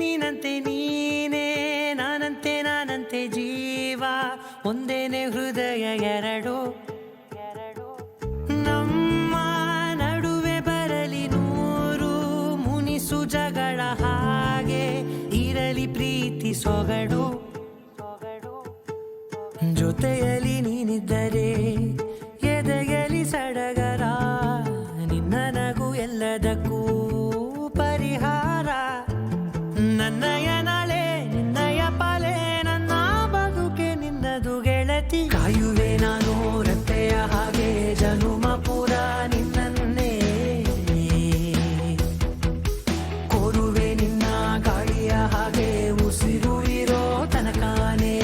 ನೀನಂತೆ ನೀನೇ, ನಾನಂತೆ ಜೀವ, ಒಂದೇನೆ ಹೃದಯ ಎರಡು. ನಮ್ಮ ನಡುವೆ ಬರಲಿ ನೂರು ಮುನಿಸು ಜಗಳ, ಹಾಗೆ ಇರಲಿ ಪ್ರೀತಿ ಸೊಗಡು. ಜೊತೆಯಲ್ಲಿ ನೀನಿದ್ದರೆ ಎದೆಯಲಿ ಸಡಗರ, ನಿನ್ನ ನಗು ಎಲ್ಲದಕ್ಕೂ ಪರಿಹಾರ. ನನ್ನಯ ನಾಳೆ ನಿನ್ನಯ ಪಾಲೆ, ನನ್ನ ಬದುಕೆ ನಿನ್ನದು ಗೆಳತಿ. ಕಾಯುವೆ ನಾನು ರತ್ತೆಯ ಹಾಗೆ ಜನುಮ ಪೂರ ನಿನ್ನನ್ನೇ, ಕೋರುವೆ ನಿನ್ನ ಗಾಳಿಯ ಹಾಗೆ ಉಸಿರು ಇರೋ ತನಕಾನೇ.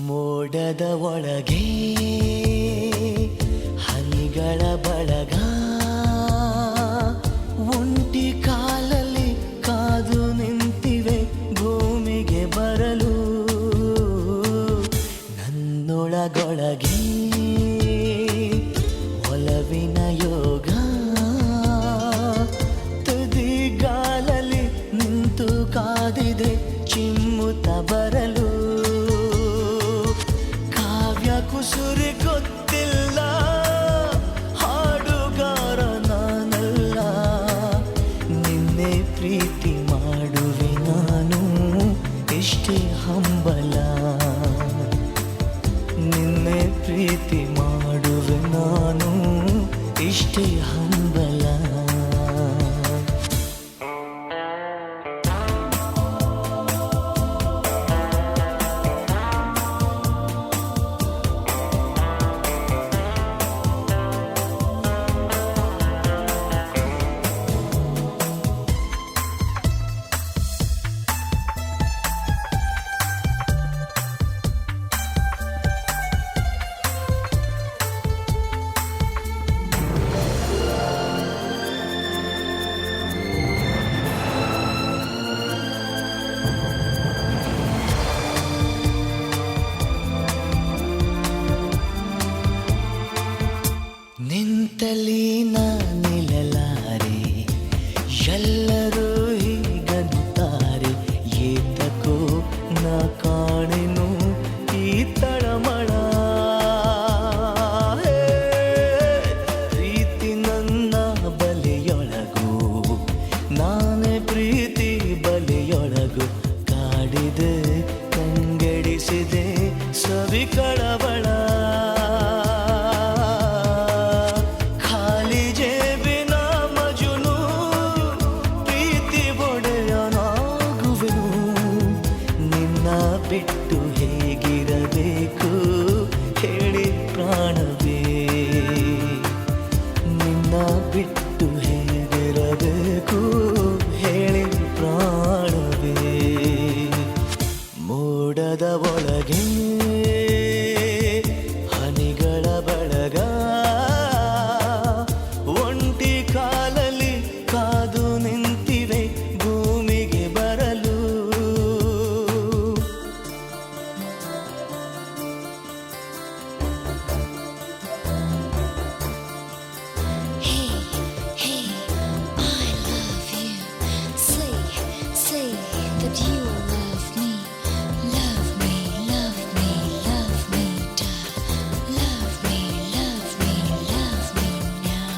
ಮೋಡದ ಒಳಗೆ ಹನಿಗಳ ಬಳಗ, ಒಂಟಿ ಕಾಲಲ್ಲಿ ಕಾದು ನಿಂತಿವೆ ಭೂಮಿಗೆ ಬರಲು. ನನ್ನೊಳಗೊಳಗೆ ಒಲವಿನ ಯೋಗ, ತುದಿಗಾಲಲ್ಲಿ ನಿಂತು ಕಾದಿದೆ ಚಿಮ್ಮುತ್ತ ಬರಲು. ಕುಸುರಿ ಗೊತ್ತಿಲ್ಲ, ಹಾಡುಗಾರ ನಾನಲ್ಲ, ನಿನ್ನೆ ಪ್ರೀತಿ ಮಾಡುವೆ ನಾನು ಎಷ್ಟೇ ಹಂಬಲ. ನಿನ್ನೆ ಪ್ರೀತಿ ಮಾಡುವೆ ನಾನು ಇಷ್ಟೇ ಹಂಬಲ. ಎಲ್ಲರೂ ಹೀಗಂತಾರೆ, ಏತಕೋ ನಾ ಕಾಣೆನು ಈ ತಳಮಳ. ಪ್ರೀತಿ ನನ್ನ ಬಲೆಯೊಳಗು, ನಾನೇ ಪ್ರೀತಿ ಬಲೆಯೊಳಗು. ಕಾಡಿದೆ ಕಂಗೆಡಿಸಿದೆ ಸವಿ ಕಳವಳ. ಖಾಲಿ ಜೇಬಿನ ಮಜುನು, ಪ್ರೀತಿ ಒಡೆಯನಾಗುವೆನು. ನಿನ್ನ ಬಿಟ್ಟು ಹೇಗಿರಬೇಕು ಹೇಳಿ ಪ್ರಾಣವೇ, ನಿನ್ನ ಬಿಟ್ಟು ಹೇಗಿರಬೇಕು ಹೇಳಿ ಪ್ರಾಣವೇ. ಮೋಡದ ಒಳಗೆ ಹನಿಗಳ ಬಳಗ, ಒಂಟಿ ಕಾಲಲ್ಲಿ ಕಾದು ನಿಂತಿವೆ ಭೂಮಿಗೆ ಬರಲು. Hey, hey, I love you. Say, say that you love me. Love me, love me, love me, darling. Love me, love me, love me now.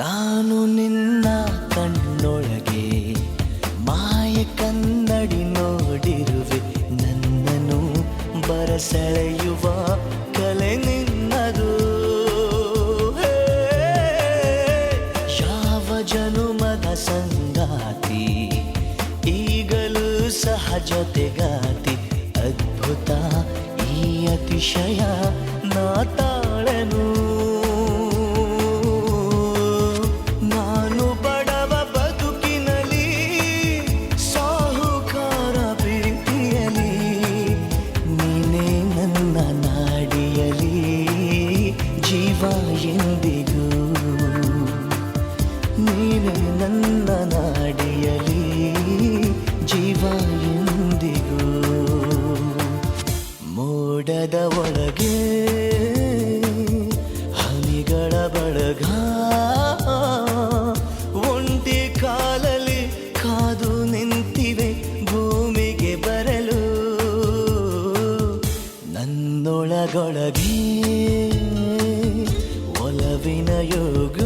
ನಾನು ನಿನ್ನ ಕಣ್ಣೊಳಗೆ ಮಾಯ ಕನ್ನಡಿ ನೋಡಿರುವೆ. ನನ್ನನ್ನು ಬರಸೆಳೆಯುವ ಕಲೆ ನಿನ್ನದು. ಹೇ, ಯಾವ ಜನುಮದ ಸಂಗಾತಿ, ಈಗಲೂ ಸಹ ಜೊತೆಗಾತಿ. ಅದ್ಭುತ ಈ ಅತಿಶಯ ನಾ ತಾಳೆನು. ನಾನು ಬಡವ ಬದುಕಿನಲ್ಲಿ, ಸಾಹುಕಾರ ಪ್ರೀತಿಯಲಿ. ನೀನೇ ನನ್ನ ನಾಡಿಯಲಿ ಜೀವ ಎಂದಿಗೂ. ನೀನೇ ನನ್ನ ನಾಡಿಯಲಿ ಜೀವ ಎಂದಿಗೂ. ಮೋಡದ ಒಳಗೆ ಹನಿಗಳ ಬಳಗ, ಒಂಟಿ ಕಾಲಲ್ಲಿ ಕಾದು ನಿಂತಿವೆ ಭೂಮಿಗೆ ಬರಲು. ನನ್ನೊಳಗೊಳಗೆ ಒಲವಿನ ಯೋಗ,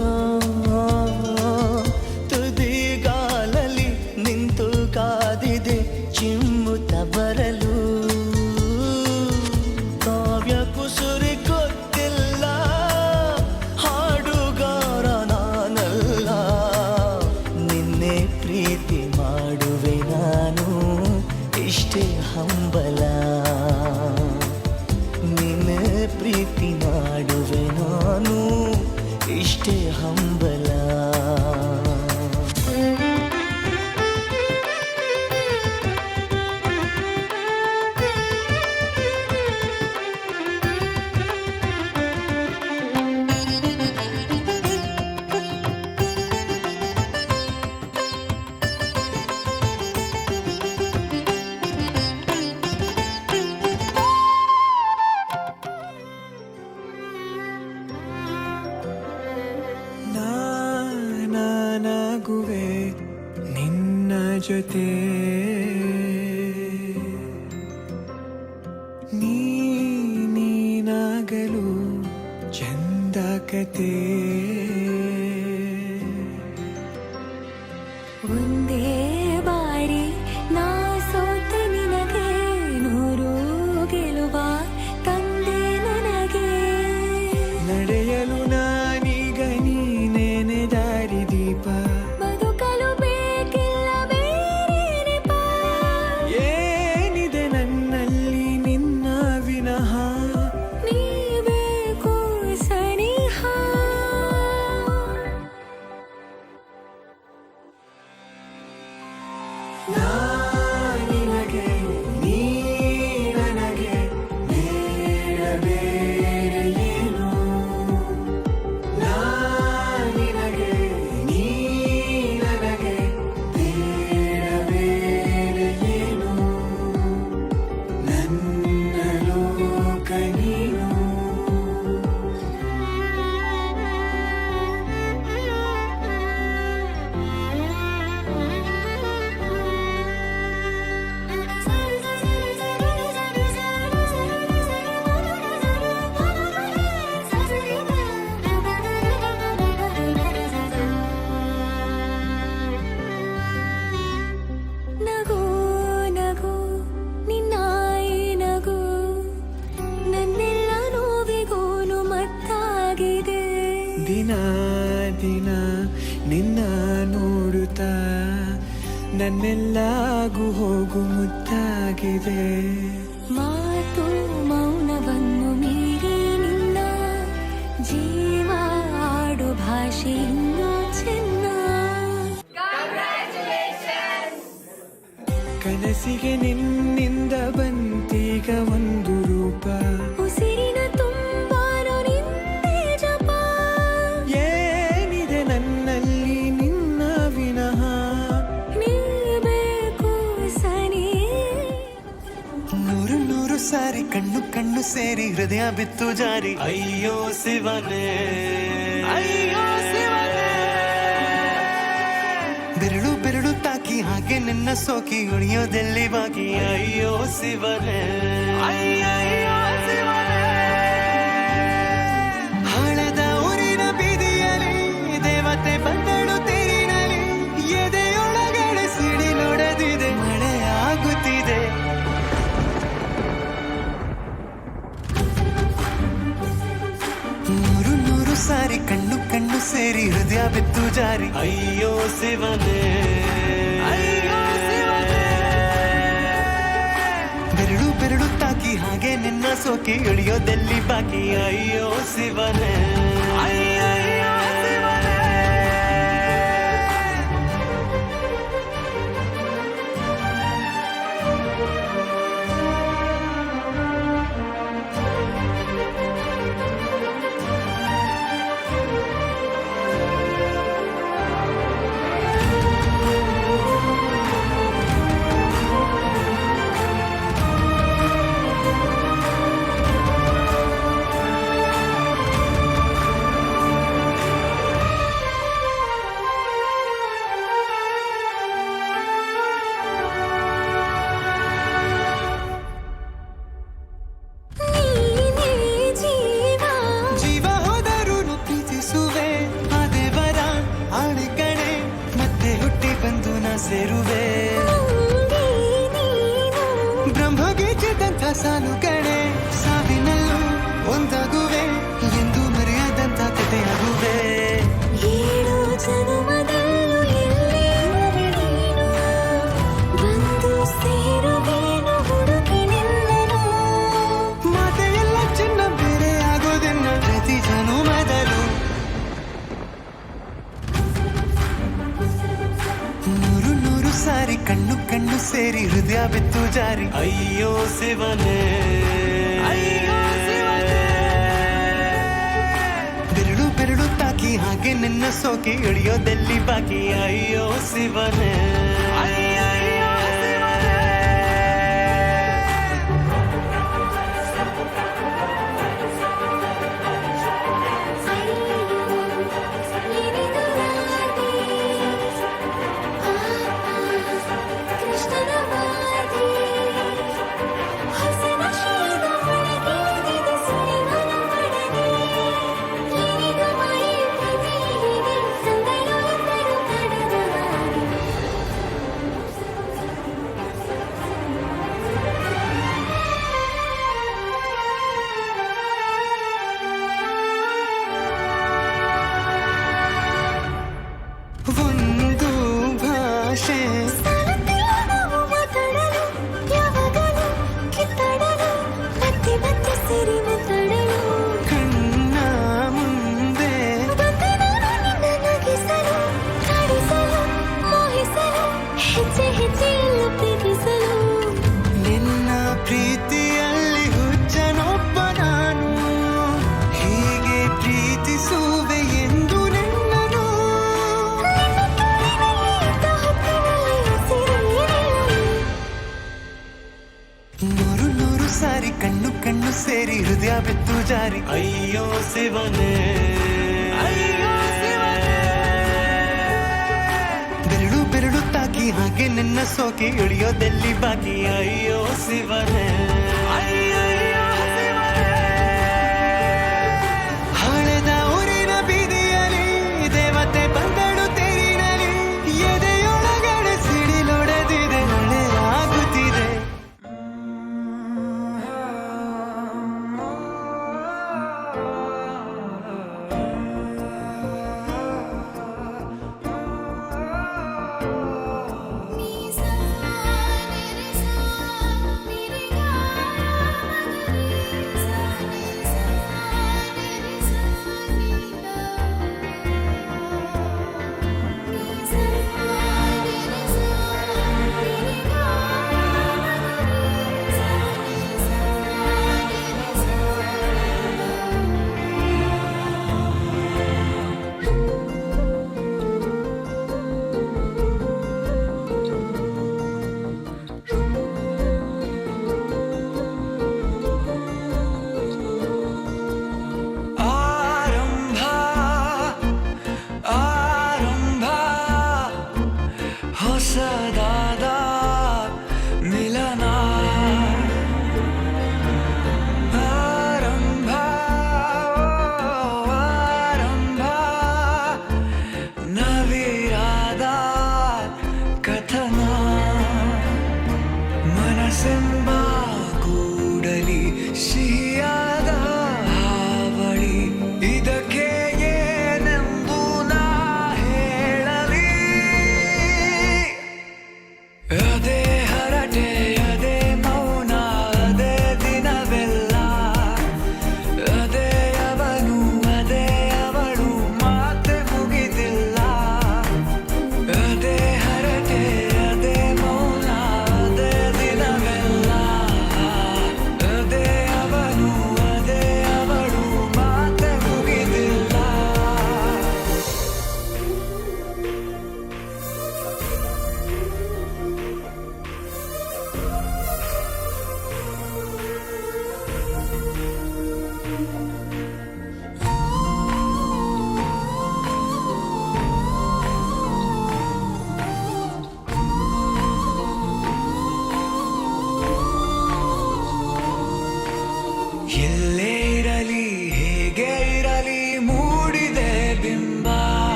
ತುದಿಗಾಲಲ್ಲಿ ನಿಂತು ಕಾದಿದೆ ಚಿಮ್ಮುತ್ತ ಬರಲು. ಕಾವ್ಯ ಕುಸುರಿ ಗೊತ್ತಿಲ್ಲ, ಹಾಡುಗಾರ ನಾನಲ್ಲ. ನಿನ್ನೆ ಪ್ರೀತಿ ಮಾಡುವೆ ನಾನು ಇಷ್ಟೇ ಹಂಬಲ. ನಿನ್ನೆ ಪ್ರೀತಿ ಮಾಡುವೆ ನಾನು ಇಷ್ಟೇ ಹಂಬಲ. ನಾನಾಗುವೆ ನಿನ್ನ ಜೊತೆ, ನೀನಾಗಲು ಚಂದ ಕತೆ. ಒಂದೇ ಬಾರಿ ನಾ ಸೋತ ನಿನಗೆ, ನೂರು ಗೆಲುವ ತಂದೆ ನನಗೆ. ನಡೆಯಲು ನಾನೀಗ ನೀನೇನೆ ದಾರಿದೀಪ. ಬದುಕಲು ಬೇಕಿಲ್ಲ ಬೇರೆ ನೆಪ. ಏನಿದೆ ನನ್ನಲ್ಲಿ ನಿನ್ನ ವಿನಃ. ನೀ ಬೇಕು ಸನಿಹ. ದಿನ ದಿನ ನಿನ್ನ ನೋಡುತ್ತಾ ನನ್ನೆಲ್ಲಾಗು ಹೋಗು ಮುತ್ತಾಗಿದೆ. ಮಾತು ಮೌನವನ್ನು ಮೀರಿ ನಿನ್ನ ಜೀವ ಆಡು ಭಾಷೆ ಇನ್ನೂ ಚೆನ್ನ. ಕನಸಿಗೆ ನಿನ್ನಿಂದ ಬಂತೀಗ ಒಂದು ರೂಪ, ಉಸಿರಿನ ತುಂಬಾನು ನಿಂದೆ ಜಪ. ಏನಿದೆ ನನ್ನಲ್ಲಿ ನಿನ್ನ ವಿನಃ, ನೀ ಬೇಕು ಸನಿ. ನೂರು ನೂರು ಸಾರಿ ಕಣ್ಣು ಕಣ್ಣು ಸೇರಿ ಹೃದಯ ಬಿತ್ತು ಜಾರಿ. ಅಯ್ಯೋ ಶಿವನೇ, ಅಯ್ಯೋ ಶಿವನೇ. ಬೆರಳು ಬೆರಳು ತಾಕಿ ಹಾಗೆ ನಿನ್ನ ಸೋಕಿ ಉಳಿಯೋದೆಲ್ಲಿ ಬಾಕಿ. ಅಯ್ಯೋ ಶಿವನೇ, ಅಯ್ಯಯ್ಯೋ ಶಿವನೇ. ಹಳದ ಊರಿನ ಬೀದಿಯಲ್ಲಿ ದೇವತೆ ಬಂದಳು ತೇರಿನಲ್ಲಿ. ಎದೆಯೊಳಗಡೆ ಸಿಡಿಲೊಡೆದಿದೆ, ಮಳೆ ಆಗುತ್ತಿದೆ. ನೂರು ನೂರು ಸಾರಿ ಕಣ್ಣು ಕಣ್ಣು ಸೇರಿ ಹೃದಯ ಬಿತ್ತು ಜಾರಿ. ಅಯ್ಯೋ ಶಿವನೇ, ಅಯ್ಯೋ ಶಿವನೇ. ಬೆರಳು ಬೆರಳು ತಾಕಿ ಹಾಗೆ ನಿನ್ನ ಸೋಕಿ ಇಳಿಯೋದೆಲ್ಲಿ ಬಾಕಿ. ಅಯ್ಯೋ ಶಿವನೇ, ಅಯ್ಯಯ್ಯೋ ಶಿವನೇ. ಸೇರುವೆ ಬ್ರಹ್ಮಗೀಚಿದಂಥ ಸಾಲು ಕಣೆ. ಸಾವಿನಲ್ಲೂ ಒಂದಾಗುವೆ ಎಂದು ಮರೆಯದಂಥ ಕಥೆಯಾಗುವೆ. ಏಳು ಜನುಮದಲ್ಲೂ ಎಲ್ಲೇ ನೀನು ಬಂದು ಸೇರುವೇನು ಹುಡುಕಿ ನಿಲ್ಲನು. ಮಾತೆಯೆಲ್ಲ ಚಿನ್ನ ಬೇರೆ ಆಗೋದೆನ್ನ ಪ್ರತಿ ಜನುಮದಲ್ಲೂ. ನೂರು ನೂರು ಸಾರಿ ಕಣ್ಣು ಕಣ್ಣು ಸೇರಿ ಹೃದಯ ಬಿತ್ತು ಜಾರಿ. ಅಯ್ಯೋ ಶಿವನೇ, ಅಯ್ಯೋ ಶಿವನೇ. ಬೆರಳು ಬೆರಳು ತಾಕಿ ಹಾಗೆ ನಿನ್ನ ಸೋಕಿ ಇಳಿಯೋದೆಲ್ಲಿ ಬಾಕಿ. ಅಯ್ಯೋ ಶಿವನೇ, ಅಯ್ಯಯ್ಯೋ ಶಿವನೇ. ಕೃಷ್ಣನ ವಾದಿ ಹಸನ ಶೀದ ಒಳಗಿಳಿದ ಸುರಿಮನ ಒಡನೆ ಏನಿದ ಮಾಯೆ ಪ್ರತಿಯಿದೆ ಸಂದಳು ಎಂದರು ಕಡದ ಹಾಗೆ. ಒಂದು ಭಾಷೆ ಸಾಲುತ್ತಿಲ್ಲ ನಾವು ಮಾತಾಡಲು, ಯಾವಾಗಲೂ ಕಿತ್ತಾಡಲು, ಮತ್ತೆ ಮತ್ತೆ ಸೇರಿ ಮಾತಾಡಲು. ಕಣ್ಣ ಮುಂದೆ ಬಂದೆ ನಾನು ನಿನ್ನ ನಗಿಸಲು, ಕಾಡಿಸಲು, ಮೋಹಿಸಲು, ಹೆಜ್ಜೆ ಹೆಜ್ಜೆಯಲ್ಲ ಪ್ರೀತಿಸಲು. ನಿನ್ನ ಪ್ರೀತಿಯಲ್ಲಿ ಹುಚ್ಚನೊಬ್ಬ ನಾನು. ಹೀಗೆ ಪ್ರೀತಿಸುವೆ ಎಂದು ನಿನ್ನನು. ನಿನ್ನ ತೋಳಿನಲ್ಲಿ ಇದ್ದ ಹೊತ್ತಿನಲ್ಲಿ ಹಸಿರು ನೀರಿನಲ್ಲಿ. ನೂರು ನೂರು ಸಾರಿ ಕಣ್ಣು ಕಣ್ಣು ಸೇರಿ ಹೃದಯ ಬಿತ್ತು ಜಾರಿ. ಅಯ್ಯೋ ಶಿವನೇ, ಅಯ್ಯೋ ಶಿವನೇ. ಬೆರಳು ಬೆರಳು ತಾಕಿ ಹಾಗೆ ನಿನ್ನ ಸೋಕಿ ಇಳಿಯೋದೆಲ್ಲಿ ಬಾಕಿ. ಅಯ್ಯೋ ಶಿವನೇ, ಅಯ್ಯಯ್ಯೋ ಶಿವನೇ. ಹಳೆದ ಊರಿನ ಬೀದಿಯಲ್ಲಿ ದೇವತೆ ಬಂದಳು ತೇರಿನಲ್ಲಿ. ಎದೆಯೊಳಗಡೆ ಸಿಡಿಲೊಡೆದಿದೆ, ಮಳೆ ಆಗುತ್ತಿದೆ.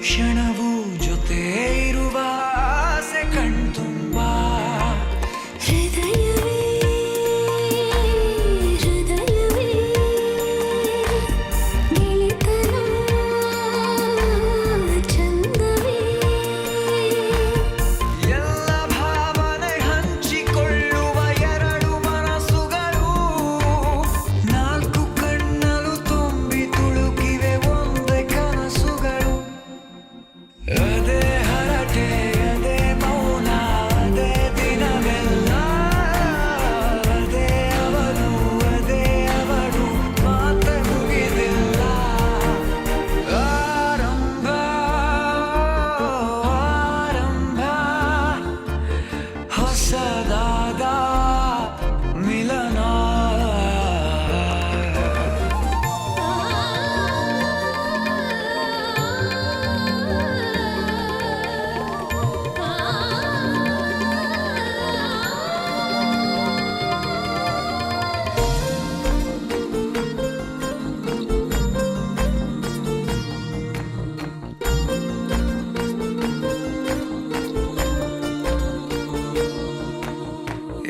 ಕ್ಷಣವೂ ಜೊತೆ ಇರುವ ಆಸೆ ಕಣ್ತುಂಬ. ಹೃದಯವೇ ಹೃದಯವೇ ಗೆಳೆತನ ಚಂದವೇ ಎಲ್ಲ ಭಾವನೆ ಹಂಚಿಕೊಳ್ಳುವ ಎರಡು ಮನಸ್ಸುಗಳು ನಾಲ್ಕು ಕಣ್ಣಲು ತುಂಬಿ ತುಳುಕಿವೆ ಒಂದೇ ಕನಸುಗಳು. ಅದೇ ಹರಟೆ ಅದೇ ಮೌನ ಅದೇ ದಿನವೆಲ್ಲ ಅದೇ ಅವನು ಅದೇ ಅವಳು ಮಾತೆ ಮುಗಿದಿಲ್ಲ. ಆರಂಭ ಆರಂಭ ಹೊಸದಾದ ಮಿಲನ.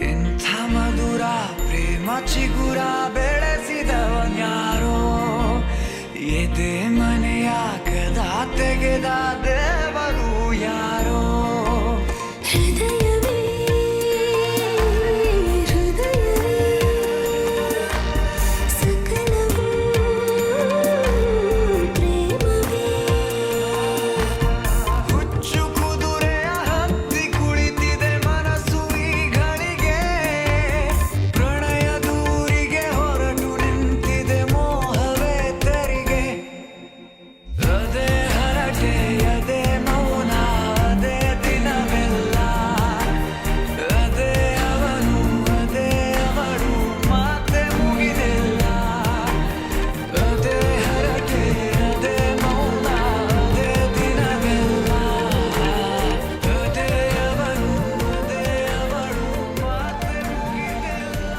ಇಂಥ ಮಧುರ ಪ್ರೇಮ ಚಿಗುರ ಬೆಳೆಸಿದವನ್ಯಾರೋ ಎದೆ ಮನೆಯ ಕದ ತೆಗೆದ ದೇವರು ಯಾರೋ. ಹೃದಯವೇ ಹೃದಯವೇ ಸಕಲವೂ ಪ್ರೇಮವೇ ಹುಚ್ಚು ಕುದುರೆಯ ಹತ್ತಿ ಕುಳಿತಿದೆ ಮನಸ್ಸು ಈ ಗಳಿಗೆ. ಪ್ರಣಯ ದೂರಿಗೆ ಹೊರಟು ನಿಂತಿದೆ ಮೋಹವೇ ತೆರಿಗೆ. ಅದೇ ಹರಟೆ ಅದೇ ಮೌನ ಅದೇ ದಿನವೆಲ್ಲ ಅದೇ ಅವನು ಅದೇ ಅವಳು ಮಾತೆ ಮುಗಿದಿಲ್ಲ. ಅದೇ ಹರಟೆ ಅದೇ ಮೌನ ಅದೇ ದಿನವೆಲ್ಲ ಅದೇ ಅವನು ಅದೇ ಅವಳು ಮಾತೆ ಮುಗಿದಿಲ್ಲ.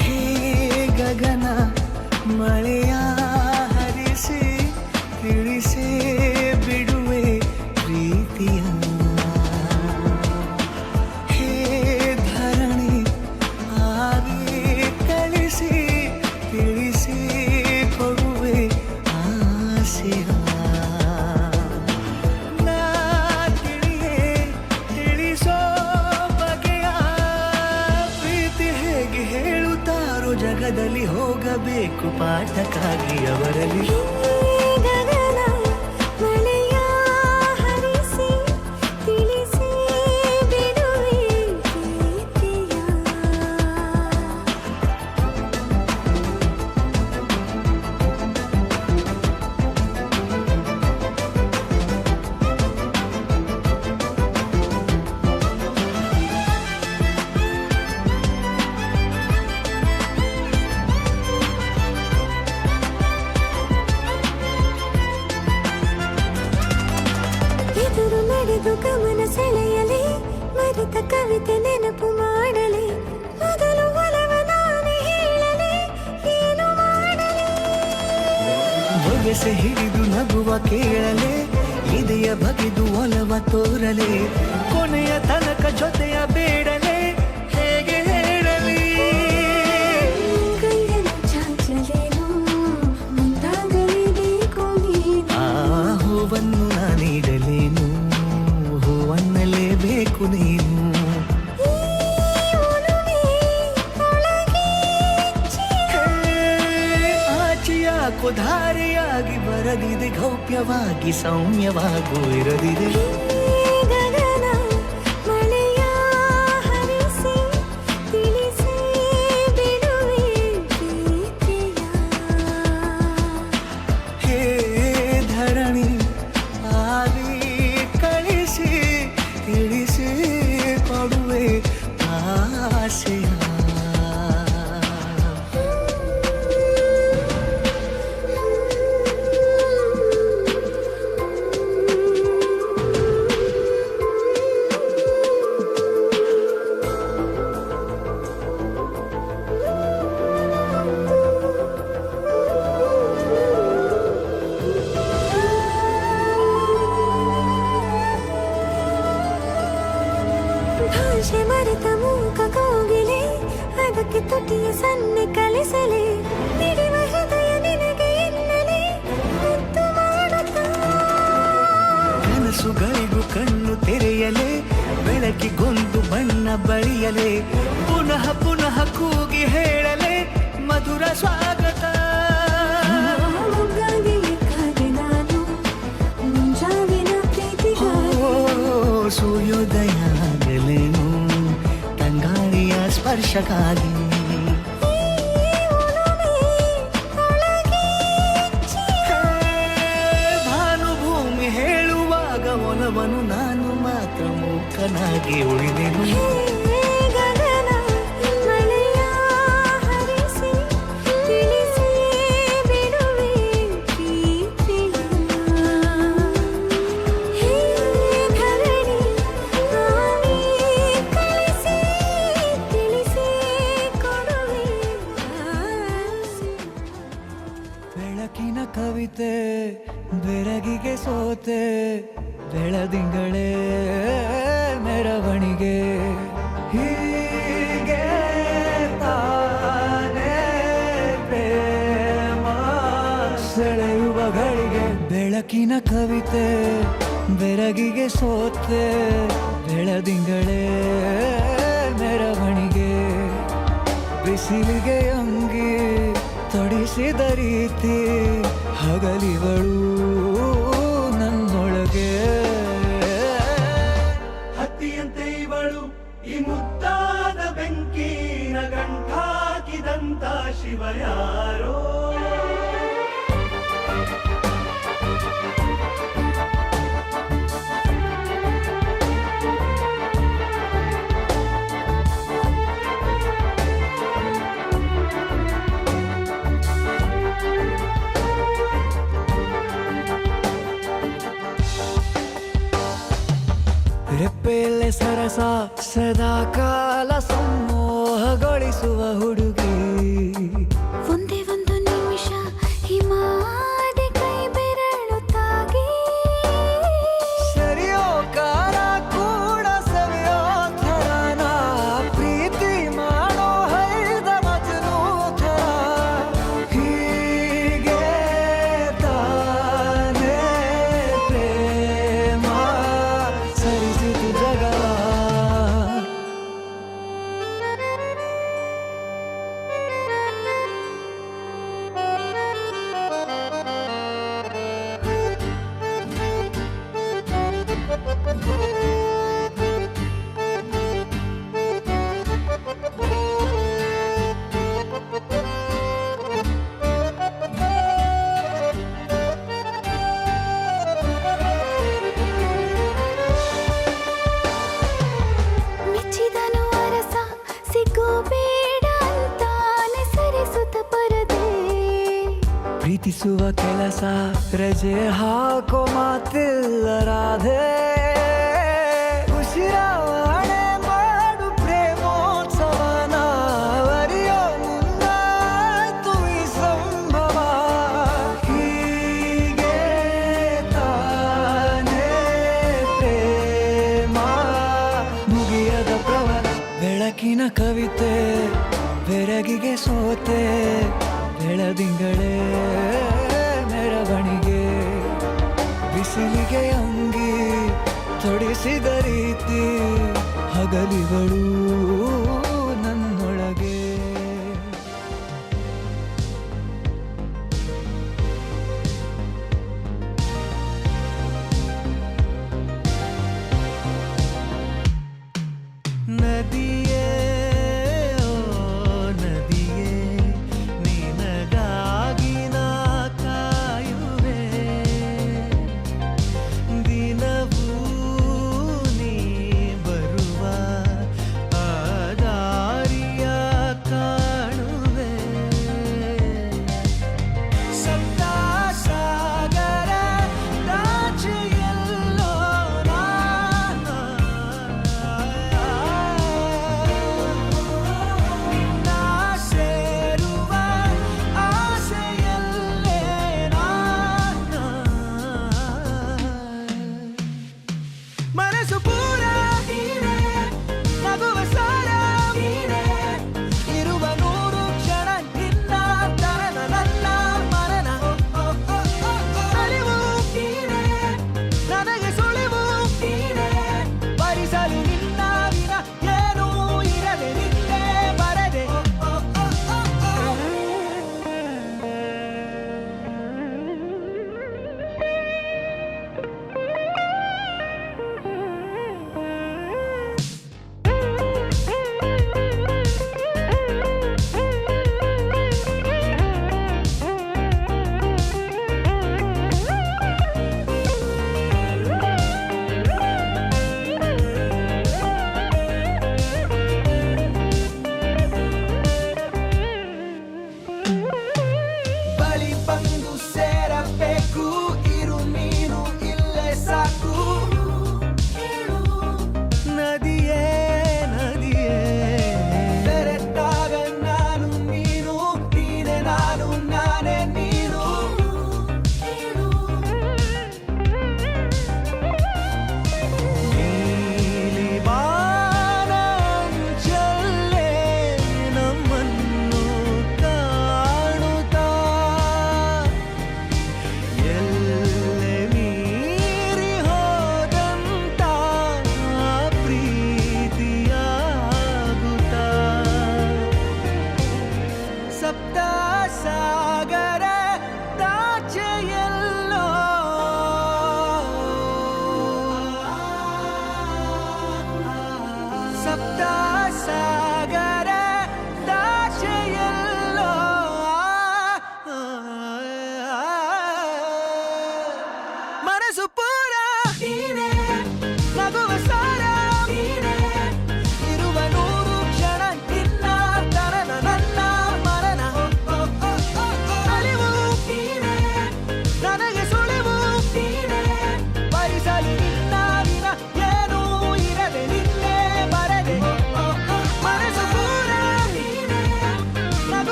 ಹೇ ಗಗನ ಮಳೆಯ ಹರಿಸಿ ತಿಳಿಸಿ ಬಿಡುವೆ ಪ್ರೀತಿಯ. ಹೇ ಧರಣಿ ಆಗಿ ಕಳಿಸಿ ತಿಳಿಸಿ ಕೊಡುವೆ ಆಸೆಯ. ನಾ ತಿಳಿಯೇ ತಿಳಿಸೋ ಬಗೆಯ ಪ್ರೀತಿ ಹೇಗೆ ಹೇಳುತ್ತಾರೋ ಜಗದಲ್ಲಿ ಹೋಗಬೇಕು ಪಾಠಕ್ಕಾಗಿ ಅವರಲ್ಲಿ. ಗಗನ ಮಳೆಯ ಹರಿಸಿ ತಿಳಿಸಿ ಬಿಡುವೆ ಪ್ರೀತಿಯ. ಎದುರು ನಡೆದು ಗಮನ ಸೆಳೆಯಲಿ ಮರೆತ ಕವಿತೆ ನೆನಪು ಮಾಡಲಿ ಮೊದಲು ಒಲವ ನಾನೇ ಹೇಳಲಿ ಏನು ಮಾಡಲಿ. ಬೊಗೆಸೆ ಹಿಡಿದು ನಗುವ ಕೇಳಲೆ ಇದೆಯ ಬಗೆದು ಒಲವ ತೋರಲೆ ಕೊನೆಯ ತನಕ ಜೊತೆಯ ಬೇಡಲೆ ಹೇಗೆ ಹೇಳಲಿ. ಕೈಯನ್ನು ಚಾಚಲೇನು ಮುಂದಾಗಲೇಬೇಕು ನೀನು. ಆ ಹೂವನ್ನು ನಾನೀಡಲೇನು ಹೂವನ್ನಲೇಬೇಕು ನೀನು. ಈ ಒಲವೇ ಒಳಗೆ ಆಚೆಯಾಕೋ ಧಾರೆಯಾಗಿ ಬರದಿದೆ ಗೌಪ್ಯವಾಗಿ ಸೌಮ್ಯವಾಗೂ ಇರದಿದೆ. ಗಗನ ಮಳೆಯ ಹರಿಸಿ ತಿಳಿಸಿ ಬಿಡುವೆ ಪ್ರೀತಿಯ. ಹೇ ಧರಣಿ ಆಗಿ ಕಳಿಸಿ ತಿಳಿಸಿ ಕೊಡುವೆ ಆಸೆಯ. ಮರೆತ ಮೂಕ ಕೋಗಿಲೆ ಅದಕ್ಕೆ ತುಟಿಯ ಸನ್ನೆ ಕಲಿಸಲೆ ನಿಡಿವ ಹೃದಯ ನಿನಗೆ ಎನ್ನಲೆ ಮುದ್ದು ಮಾಡುತ್ತಾ ಕನಸುಗಳಿಗೂ ಕಣ್ಣು ತೆರೆಯಲೇ ಬೆಳಕಿಗೊಂದು ಬಣ್ಣ ಬಳಿಯಲೇ ಪುನಃ ಪುನಃ ಕೂಗಿ ಹೇಳಲೆ ಮಧುರ ಸ್ವಾಗತ ಮೊಗ್ಗಾಗಿಯೇ ಕಾದೆ ನಾನು ಮುಂಜಾವಿನ ಪ್ರೀತಿಗಾಗಿ ಸೂರ್ಯೋದಯ ಆಗಲೇನು ತಂಗಾಳಿಯ ಸ್ಪರ್ಶಕ್ಕಾಗಿ ಭಾನುಭೂಮಿ ಹೇಳುವಾಗ ಒಲವನು ನಾನು ಮಾತ್ರ ಮೂಕನಾಗಿ ಉಳಿದೆನು ಗಗನ ಮಳೆಯ ಹರಿಸಿ ತಿಳಿಸಿ ಬಿಡುವೆ ಪ್ರೀತಿಯ ಹೇ ಧರಣಿ ನಾನೇ ಕಳಿಸಿ ತಿಳಿಸಿ ಕೊಡುವೆ ಆಸೆ. ಬೆಳಕಿನ ಕವಿತೆ ಬೆರಗಿಗೆ ಸೋತೆ ಬೆಳದಿಂಗಳೇ ಮೆರವಣಿಗೆ ಹೀಗೆ ತಾನೇ ಪ್ರೇಮ ಸೆಳೆಯುವ ಗಳಿಗೆ ಬೆಳಕಿನ ಕವಿತೆ ಬೆರಗಿಗೆ ಸೋತೆ ಬೆಳದಿಂಗಳೇ ಮೆರವಣಿಗೆ ಬಿಸಿಲಿಗೆ ಅಂಗಿ ತೊಡಿಸಿದ ರೀತಿ ಹಗಲಿಗಳು ನನ್ನೊಳಗೆ ಹತ್ತಿಯಂತೆ ಇವಳು ಈ ಮುದ್ದಾದ ಬೆಂಕಿನ ಗಂಟಾಕಿದಂತ ಶಿವ ಯಾರೋ ರೆಪ್ಪೆಯಲ್ಲೇ ಸರಸ ಸದಾ ಕಾಲ ಸಂಮೋಹಗೊಳಿಸುವ ಹುಡುಗಿ ಒಂದೇ ಒಂದು ನಿಮಿಷ ಹಿಮಾದಿ ಕೈ ಬೆರಳು ತಾಗಿ ಸರಿಯೋ ಕಾರ ಕೂಡ ಸವಿಯೋ ಥರನ ಪ್ರೀತಿ ಮಾಡೋ ಹೈದ ಮಜನು ಥರ ಹೀಗೆ ತಾನೇ ಪ್ರೇಮ ಸರಿಸಿತು ಜಗವ ಮೆಚ್ಚಿದನು ಅರಸ ಸಿಗೋ ಬೇಡ ಅಂತಾನೆ ಸರಿಸುತ್ತ ಪರದೆ ಪ್ರೀತಿಸುವ ಕೆಲಸ ರಜೆ ಹಾಕೋ ಮಾತಿಲ್ಲ ರಾಧೆ ಉಸಿರಾವಣೆ ಮಾಡು ಪ್ರೇಮೋತ್ಸವನ ಅರಿಯೋ ಮುಂದಾಯ್ತು ಈ ಸಂಭವ ಹೀಗೆ ತಾನೇ ಪ್ರೇಮ ಮುಗಿಯದ ಪ್ರವರ ಬೆಳಕಿನ ಕವಿತೆ ಬೆರಗಿಗೆ ಸೋತೆ ಬೆಳದಿಂಗಳೇ ಮೆರವಣಿಗೆ ಬಿಸಿಲಿಗೆ ಅಂಗಿ ತೊಡಿಸಿದ ರೀತಿ ಹಗಲಿಗಳು ನನ್ನೊಳಗೆ ನದಿಯೇ ಓ ನದಿಯೇ ನಿನಗಾಗಿ ನಾ ಕಾಯುವೆ ದಿನವೂ ನೀ ಬರುವ ಆ ದಾರಿಯ ಕಾಣುವೆ ಸಪ್ತ ಸಾಗರ ದಾಚೆಯಲ್ಲೋ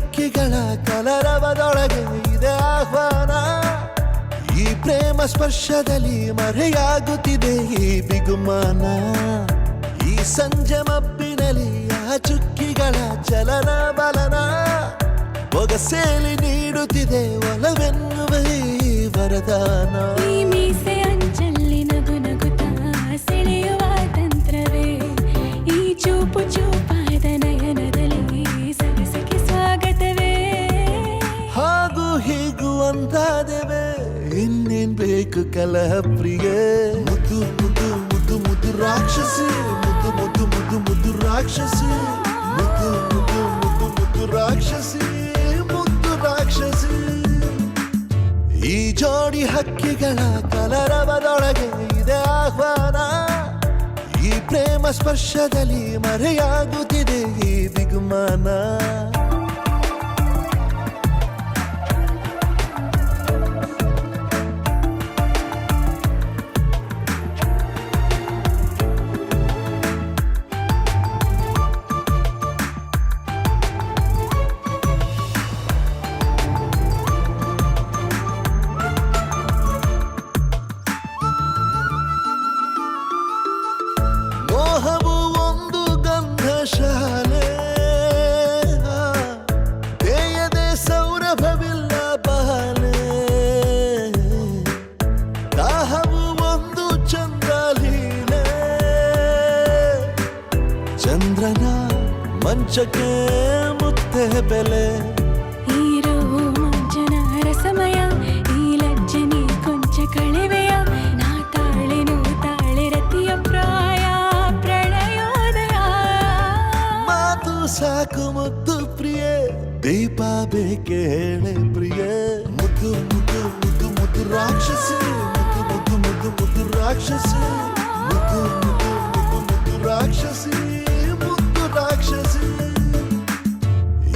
ಹಕ್ಕಿಗಳ ಕಲರವದೊಳಗೆ ಇದೆ ಆಹ್ವಾನ. ಈ ಪ್ರೇಮ ಸ್ಪರ್ಶದಲ್ಲಿ ಮರೆಯಾಗುತ್ತಿದೆ ಈ ಬಿಗುಮಾನ. ಈ ಸಂಜೆ ಮಬ್ಬಿನಲ್ಲಿ ಆ ಚುಕ್ಕಿಗಳ ಚಲನ ಬಲನ ಒಗಸೇಲಿ ನೀಡುತ್ತಿದೆ ಒಲವೆನ್ನುವ ಈ ವರದಾನ. ಈ ಮೀಸೆ ಅಂಚಲ್ಲಿ ನಗು ನಗುತ್ತಾ ಸೆಳೆಯುವ ತಂತ್ರವೇ, ಈ ಚೂಪು ಚೂಪಾದ ನಯನದಲ್ಲಿ ಸರಸಕ್ಕೆ ಸ್ವಾಗತವೇ. ಹಾಗೂ ಹೀಗೂ ಅಂತಾದೆವೆ, ಇನ್ನೇನ್ ಬೇಕು ಕಲಹ ಪ್ರಿಯೆ. ಮುದ್ದು ಮುದ್ದು ಮುದ್ದು ಮುದ್ದು ರಾಕ್ಷಸಿ, ಮುದ್ದು ಮುದ್ದು ಮುದ್ದು ಮುದ್ದು ರಾಕ್ಷಸಿ, ಮುದ್ದು ಮುದ್ದು ಮುದ್ದು ಮುದ್ದು ರಾಕ್ಷಸಿ, ಮುದ್ದು ರಾಕ್ಷಸಿ. ಈ ಜೋಡಿ ಹಕ್ಕಿಗಳ ಕಲರವದೊಳಗೆ ಇದೆ ಆಹ್ವಾನ. ಈ ಪ್ರೇಮ ಸ್ಪರ್ಶದಲ್ಲಿ ಮರೆಯಾಗುತ್ತಿದೆ ಈ ಬಿಗುಮಾನ. ಮೋಹವು ಒಂದು ಗಂಧಶಾಲೆ, ತೇಯದೆ ಸೌರಭವಿಲ್ಲ ಬಾಲೆ. ದಾಹವು ಒಂದು ಚಂದ್ರಲೀಲೆ, ಚಂದ್ರನ ಮಂಚಕ್ಕೆ ಮುತ್ತೆ ಬೆಲೆ. ಈರೋ ಮಂಚನ ರಸಮಯ, ಈ ಲಜ್ಜನಿ ಕೊಂಚ ಕಳೆವೆಯ. ನಾ ತಾಳೆನು ತಾಳೆ ರತಿಯ ಪ್ರಾಯ ಪ್ರಣಯೋದಯ. ಮಾತು ಸಾಕು ಮುದ್ದು ಪ್ರಿಯೆ, ದೀಪ ಬೇಕೆ ಹೇಳೆ ಪ್ರಿಯೆ. ಮುದ್ದು ಮುದ್ದು ಮುದ್ದು ಮುದ್ದು ರಾಕ್ಷಸಿ, ಮುದ್ದು ಮುದ್ದು ಮುದ್ದು ಮುದ್ದು ರಾಕ್ಷಸಿ, ಮುದ್ದು ಮುದ್ದು ಮುದ್ದು ಮುದ್ದು ರಾಕ್ಷಸಿ, ಮುದ್ದು ರಾಕ್ಷಸಿ.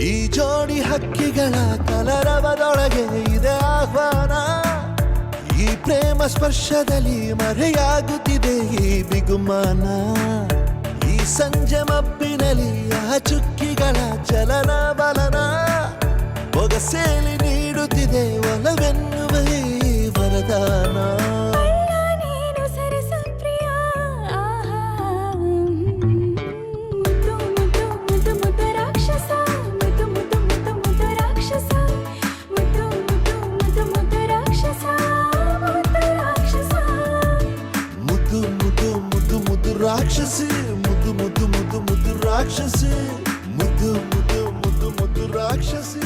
ಈ ಜೋಡಿ ಹಕ್ಕಿಗಳ ಕಲರವದೊಳಗೆ ಇದೆ ಆಹ್ವಾನ. ಈ ಪ್ರೇಮ ಸ್ಪರ್ಶದಲ್ಲಿ ಮರೆಯಾಗುತ್ತಿದೆ ಈ ಬಿಗುಮಾನ. ಈ ಸಂಜೆ ಮಬ್ಬಿನಲ್ಲಿ ಆ ಚುಕ್ಕಿಗಳ ಚಲನ ಬಲನ ಒಗಸೇಲಿ ನೀಡುತ್ತಿದೆ ಒಲವೆನ್ನುವ ಈ ವರದಾನ. ಅಲ್ಲ ನೀನು ಸರಸ ಪ್ರಿಯ, ಮುದ್ದು ಮುದ್ದು ಮುದ್ದು ಮುದ್ದು ರಾಕ್ಷಸ, ಮುದ್ದು ಮುದ್ದು ಮುದ್ದು ಮುದ್ದು ರಾಕ್ಷಸ, ಮುದ್ದು ಮುದ್ದು ಮುದ್ದು ಮುದ್ದು ರಾಕ್ಷಸ, ಮುದ್ದು ರಾಕ್ಷಸ. ಮುದ್ದು ಮುದ್ದು ಮುದ್ದು ಮುದ್ದು ರಾಕ್ಷಸಿ, ಮುದ್ದು ಮುದ್ದು ಮುದ್ದು ಮುದ್ದು ರಾಕ್ಷಸಿ, ಮುದ್ದು ಮುದ್ದು ಮುದ್ದು ಮುದ್ದು ರಾಕ್ಷಸಿ,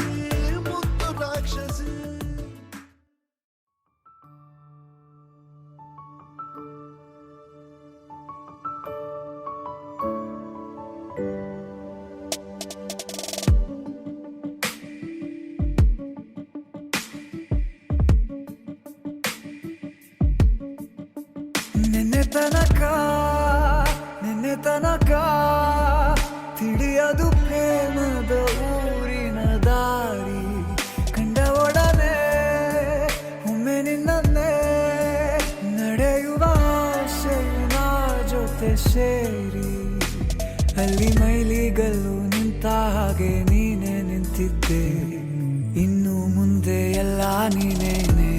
ಮುದ್ದು ರಾಕ್ಷಸಿ. ನಿನ್ನೆ ತನಕ ತಿಳಿಯದು ಪ್ರೇಮದ ಊರಿನ ದಾರಿ. ಕಂಡ ಒಡನೆ ಒಮ್ಮೆ ನಿನ್ನೇ ನಡೆಯುವ ಆಸೆಯು ನಾ ಜೊತೆ ಸೇರಿ. ಅಲ್ಲಿ ಮೈಲಿಗಲ್ಲು ನಿಂತ ಹಾಗೆ ನೀನೆ ನಿಂತಿದ್ದೆ, ಇನ್ನು ಮುಂದೆ ಎಲ್ಲ ನೀನೇನೆ.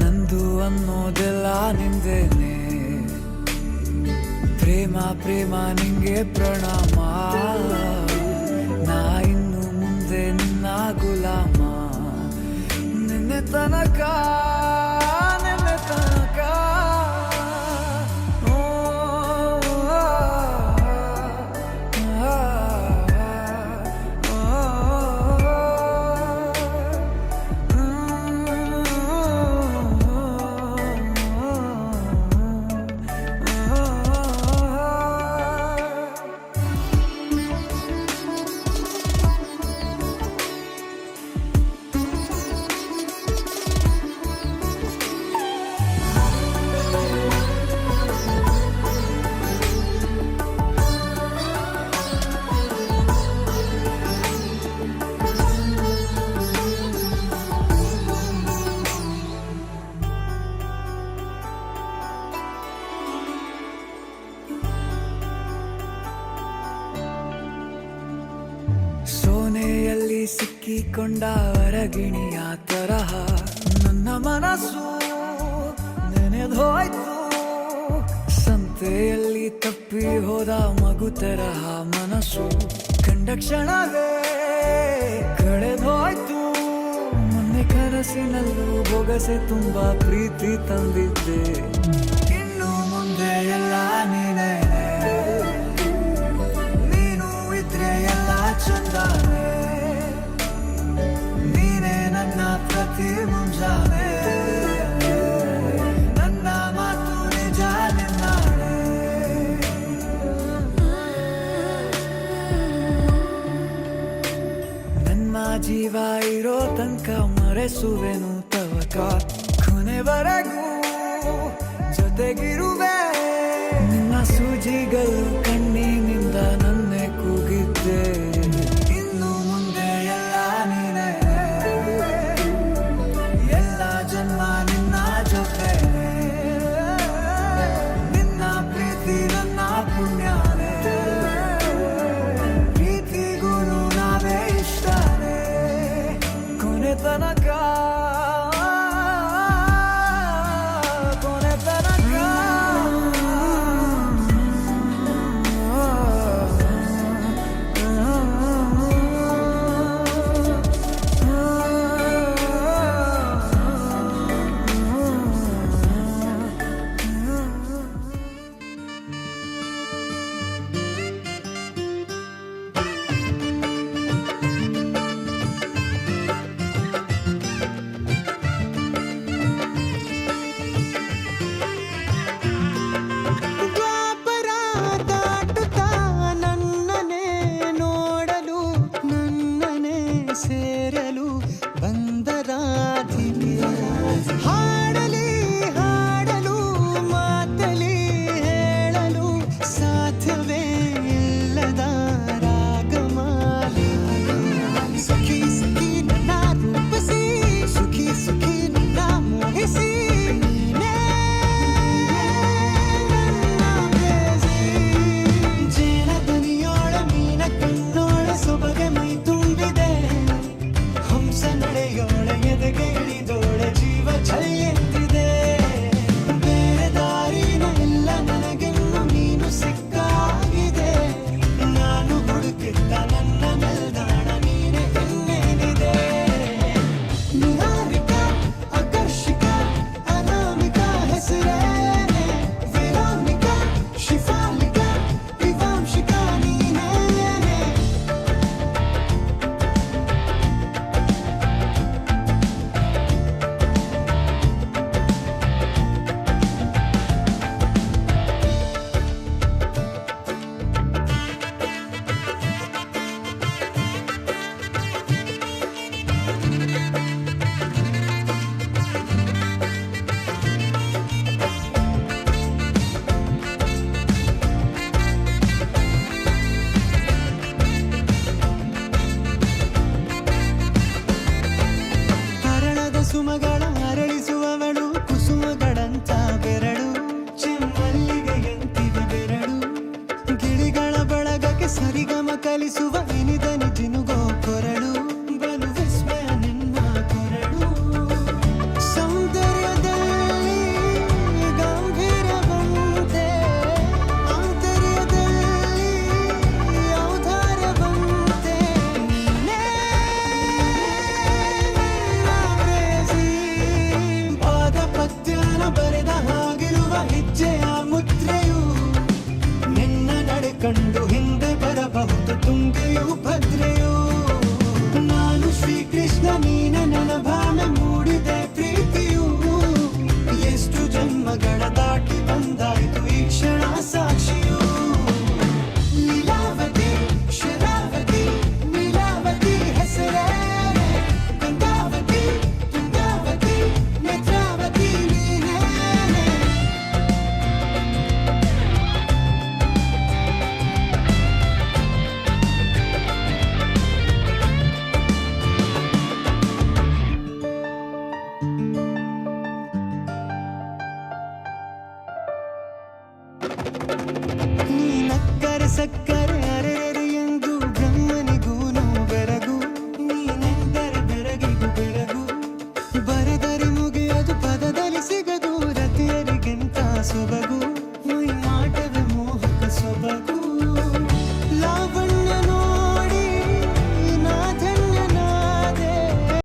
ನಂದು ಅನ್ನೋದೆಲ್ಲ ನಿಂದೇನೆ. ಪ್ರೇಮ ಪ್ರೇಮ ನಿಂಗೆ ಪ್ರಣಾಮ, ನಾ ಇನ್ನು ಮುಂದೆ ನಿನ್ನ ಗುಲಾಮ. ನಿನ್ನೆ ತನಕ ಸಂತೆಯಲ್ಲಿ ಸಿಕ್ಕಿಕೊಂಡ ಹೊರಗಿಣಿಯ ತರಹ ನನ್ನ ಮನಸ್ಸು ನೆನೆದೋಯ್ತು. ಸಂತೆಯಲ್ಲಿ ತಪ್ಪಿ ಹೋದ ಮಗು ತರಹ ಮನಸ್ಸು ಕಂಡ ಕ್ಷಣವೇ ಕಳೆದೋಯ್ತು. ಮೊನ್ನೆ ಕನಸಿನಲ್ಲೂ ಬೊಗಸೆ ತುಂಬಾ ಪ್ರೀತಿ ತಂದಿದ್ದೆ. ಇನ್ನು ಮುಂದೆ ಎಲ್ಲ ನೀನೇ, ನೀನು ಇದ್ರೆ ಎಲ್ಲ ಚಂದಾನೆ. ನೀನೇ ನನ್ನ ಪ್ರತಿ ಮುಂಜಾನೆ, ನನ್ನ ಮಾತು ನಿಜ ನಿನ್ನಾಳೆ. ನನ್ನ ಜೀವ ಇರೋ ತನಕ ಮರೆಸುವೆನು ತವಕ. ಕೊನೆವರೆಗೂ ಜೊತೆಗಿರುವೆ. ನಿನ್ನ ಸೂಜಿಗಳು ಕಣ್ಣಿನಿಂದ ನನ್ನೆ ಕೂಗಿದ್ದೆ. ಇನ್ನು ಮುಂದೆ ಎಲ್ಲ ನೀನೇ, ಎಲ್ಲ ಜನ್ಮ ನಿನ್ನ ಜೊತೆ. ನಿನ್ನ ಪ್ರೀತಿ ನನ್ನ ಪುಣ್ಯನೇ, ಪ್ರೀತಿಗೂ ನಾವೇ ಇಷ್ಟನೇ. ಕೊನೆ ತನಕ ಸೇರಲು ಬಂದರಾಧಿನಿ. ಹಾಡಲಿ ಹಾಡಲು ಮಾತಲಿ ಹೇಳಲು ಸಾಧ್ಯವೇ ಇಲ್ಲದ ರಾಗಮಾಲಿ. ಸಖಿ ಸಖಿ ನನ್ನ ರೂಪಿಸಿ, ಸುಖಿ ಸುಖಿ ನನ್ನ ಮೋಹಿಸಿ. ನೀನೇ ನನ್ನ ಪ್ರೇಯಸಿ. ಜೇನ ದನಿಯೋಳ ಮೀನ ಕಣ್ಣೋಳ ಸೊಬಗೆ ಮೈ ತುಂಬಿದೆ. ಹಂಸ ನಡೆಯೋಳ ಎದೆಗೆ ಇಳಿದೋಳ ಜೀವ ಛಲ್ಲೆಂದಿದೆ. ಬೇರೆ ದಾರಿನ ಇಲ್ಲ ನನಗೆನ್ನು ನೀನು ಸಿಕ್ಕಾಗಿದೆ. ನಾನು ಹುಡುಕಿದ್ದ ನನ್ನ ನಿಲ್ದಾಣ ನೀನೆ ಇನ್ನೇನಿದೆ. ನಿಹಾರಿಕ ಆಕರ್ಷಿಕ ಅನಾಮಿಕ ಹೆಸರೇನೆ. ವೆರೋನಿಕ ಶಿಫಾಲಿಕ ವಿವಾಂಶಿಕ ನೀನೇನೆ. ಹರಳದ ಸುಮಗಳ ಅರಳಿಸುವವಳು, ಕುಸುಮಗಳಂತ ಬೆರಳು. ಚೆಮ್ಮಲ್ಲಿಗೆಯಂತಿವೆ ಬೆರಳು. ಗಿಳಿಗಳ ಬಳಗಕ್ಕೆ ಸರಿಗಮ ಕಲಿಸುವ ಇನಿದನಿ ಜಿನುಗೋ ಕೊರಳು. ಬಲು ವಿಸ್ಮಯ ನಿನ್ನ ಕೊರಳು. ಸೌಂದರ್ಯದಲ್ಲಿ ಗಂಭೀರವಂತೆ, ಆಂತರ್ಯದಲ್ಲಿ ಔದಾರ್ಯವಂತೆ. ನೀನೇ ಪ್ರೇಯಸಿ. ಪಾದ ಪದ್ಯನ ಬರೆದ ಹಾಗಿರುವ ಹೆಜ್ಜೆಯ ಮುದ್ರೆಯು. ನಿನ್ನ ನಡೆ ಕಂಡು